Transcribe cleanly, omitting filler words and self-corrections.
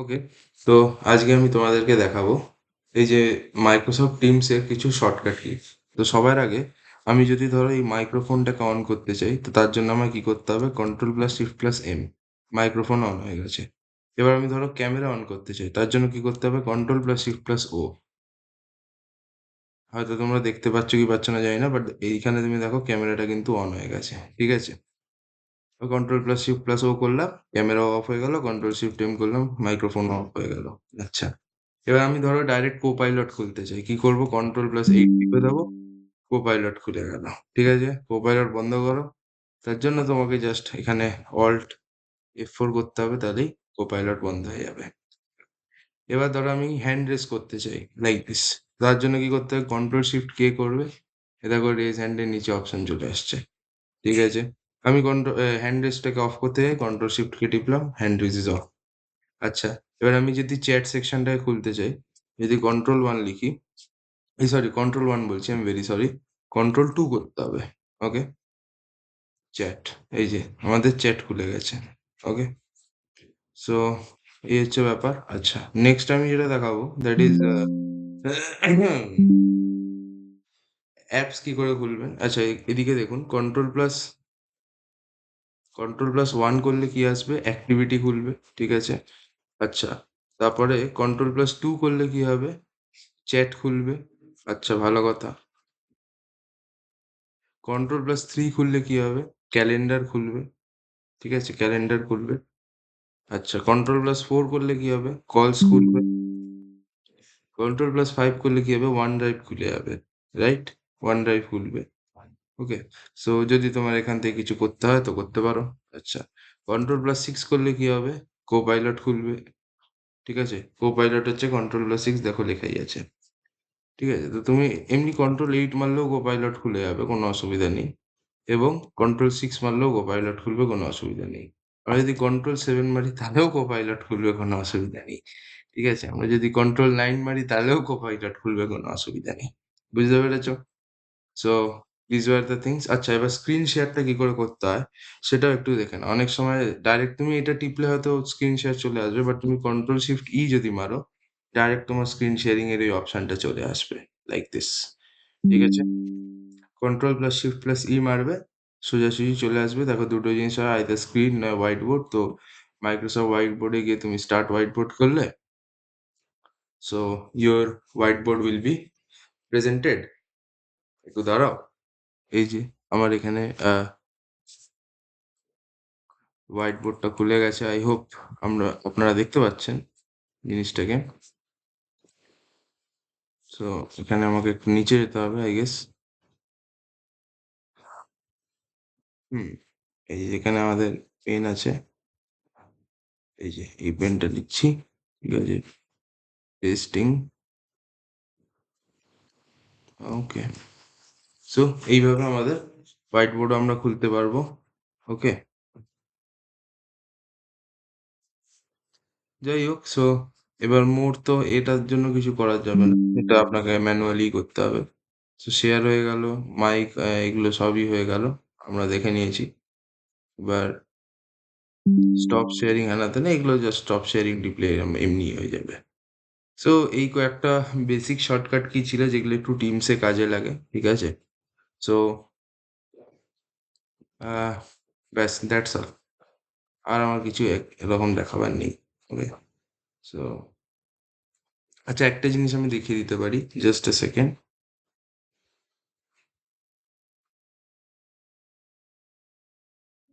ওকে, তো আজকে আমি তোমাদেরকে দেখাবো এই যে মাইক্রোসফট টিমসের কিছু শর্টকাট কি। তো সবার আগে আমি যদি ধরো এই মাইক্রোফোনটাকে অন করতে চাই, তো তার জন্য আমায় কি করতে হবে? Control plus shift plus M. Microphone on হয়ে গেছে। এবার আমি ধরো ক্যামেরা অন করতে চাই, তার জন্য কি করতে হবে? কন্ট্রোল প্লাস শিফট প্লাস ও। হয়তো তোমরা দেখতে পাচ্ছ কি পাচ্ছ না জানি না, বাট এইখানে তুমি দেখো ক্যামেরাটা কিন্তু অন হয়ে গেছে, ঠিক আছে? কন্ট্রোল প্লাস শিফট প্লাস ও করলাম, ক্যামেরা অফ হয়ে গেল, কন্ট্রোল শিফট এম করলাম, মাইক্রোফোন অফ হয়ে গেল। আচ্ছা, এবার আমি ধরো ডাইরেক্ট কো পাইলট খুলতে চাই, কি করব? কন্ট্রোল প্লাস এইট টিপে দেবো, কো পাইলট খুলে গেল। ঠিক আছে, কো পাইলট বন্ধ করো। তার জন্য তোমাকে জাস্ট এখানে অল্ট F4 করতে হবে, তাহলেই কো পাইলট বন্ধ হয়ে যাবে। এবার ধরো আমি হ্যান্ড রেস করতে চাই লাইক দিস, তার জন্য কি করতে হবে? কন্ট্রোল শিফট কে করবে, এ দেখো রেজ হ্যান্ডের নিচে অপশন চলে আসছে। ঠিক আছে, আমি কন্ট্রোল হ্যান্ড রেসটাকে অফ করতে চাই, কন্ট্রোল শিফট কে টিপলাম, হ্যান্ড রেস ইজ অফ। আচ্ছা, এবার আমি যদি চ্যাট সেকশনটাকে খুলতে চাই, যদি কন্ট্রোল ওয়ান লিখি, এই সরি কন্ট্রোল ওয়ান বলছি, আমি ভেরি সরি, কন্ট্রোল টু করতে হবে। ওকে, চ্যাট, এই যে আমাদের চ্যাট খুলে গেছে। ওকে, সো এই হচ্ছে ব্যাপার। আচ্ছা, নেক্সট আমি যেটা দেখাবো দ্যাট ইজ অ্যাপস কি করে খুলবেন। আচ্ছা, এদিকে দেখুন, কন্ট্রোল প্লাস ওয়ান করলে কি আসবে? অ্যাক্টিভিটি খুলবে, ঠিক আছে? আচ্ছা, তারপরে কন্ট্রোল প্লাস টু করলে কি হবে? চ্যাট খুলবে। আচ্ছা, ভালো কথা। কন্ট্রোল প্লাস থ্রি খুললে কি হবে? ক্যালেন্ডার খুলবে, ঠিক আছে? ক্যালেন্ডার খুলবে। আচ্ছা, কন্ট্রোল প্লাস ফোর করলে কি হবে? কলস খুলবে। কন্ট্রোল প্লাস ফাইভ করলে কি হবে? ওয়ান ড্রাইভ খুলে যাবে, রাইট? ওয়ান ড্রাইভ খুলবে। ওকে, সো যদি তোমার এখান থেকে কিছু করতে হয় তো করতে পারো। আচ্ছা, কন্ট্রোল প্লাস সিক্স করলে কি হবে? কো পাইলট খুলবে, ঠিক আছে? কো পাইলট হচ্ছে কন্ট্রোল প্লাস সিক্স, দেখো লেখাই আছে। ঠিক আছে, তো তুমি এমনি কন্ট্রোল এইট মারলেও কো পাইলট খুলে যাবে, কোনো অসুবিধা নেই। এবং কন্ট্রোল সিক্স মারলেও কো পাইলট খুলবে, কোনো অসুবিধা নেই। আমরা যদি কন্ট্রোল সেভেন মারি তাহলেও কো পাইলট খুলবে, কোনো অসুবিধা নেই। ঠিক আছে, আমরা যদি কন্ট্রোল নাইন মারি তাহলেও কো পাইলট খুলবে, কোনো অসুবিধা নেই। বুঝতে পেরেছো? So this were the things. আচ্ছা, এবার স্ক্রিন শেয়ারটা কি করে করতে হয় সেটাও একটু দেখে নাও। অনেক সময় ডাইরেক্ট তুমি এটা টিপলে হয়তো স্ক্রিন শেয়ার চলে আসবে, বাট তুমি কন্ট্রোল শিফট ই যদি মারো, ডাইরেক্ট তোমার স্ক্রিন শেয়ারিং এর এই অপশনটা চলে আসবে, লাইক দিস। ঠিক আছে, control plus shift plus E মারবে, সোজাসুজি চলে আসবে। দেখো দুটো জিনিস হয়, আইদার স্ক্রিন নয় হোয়াইট বোর্ড। তো মাইক্রোসফট হোয়াইট বোর্ডে গিয়ে তুমি স্টার্ট হোয়াইট বোর্ড করলে, so your white board will be presented. একটু দাঁড়াও, এই যে আমার এখানে হোয়াইট বোর্ডটা খুলে গেছে। আই হোপ আপনারা দেখতে পাচ্ছেন জিনিসটাকে। সো এখানে আমাকে একটু নিচে যেতে হবে, আই গেস। হুম, এই যে এখানে আমাদের পেন আছে, এই যে এই পেনটা নিচ্ছি, ঠিক আছে? টেস্টিং, ওকে। সো এইভাবে আমাদের হোয়াইট বোর্ড আমরা খুলতে পারবো। ওকে, যাই হোক, সো এবার মোর তো এটার জন্য কিছু করার যাবে না, এটা আপনাকে ম্যানুয়ালি করতে হবে। তো শেয়ার হয়ে গেল, মাইক, এগুলো সবই হয়ে গেল, আমরা দেখে নিয়েছি। এবার স্টপ শেয়ারিং আনাতে না, এগুলো জাস্ট স্টপ শেয়ারিং টিপলে এমনি হয়ে যাবে। সো এই কয়েকটা বেসিক শর্টকাট কি ছিল যেগুলো একটু টিমসে কাজে লাগে, ঠিক আছে? সো ব্যাস, দ্যাটস অল। আর আমার কিছু এরকম দেখাবার নেই। ওকে, সো আচ্ছা, একটা জিনিস আমি দেখিয়ে দিতে পারি, জাস্ট এ সেকেন্ড।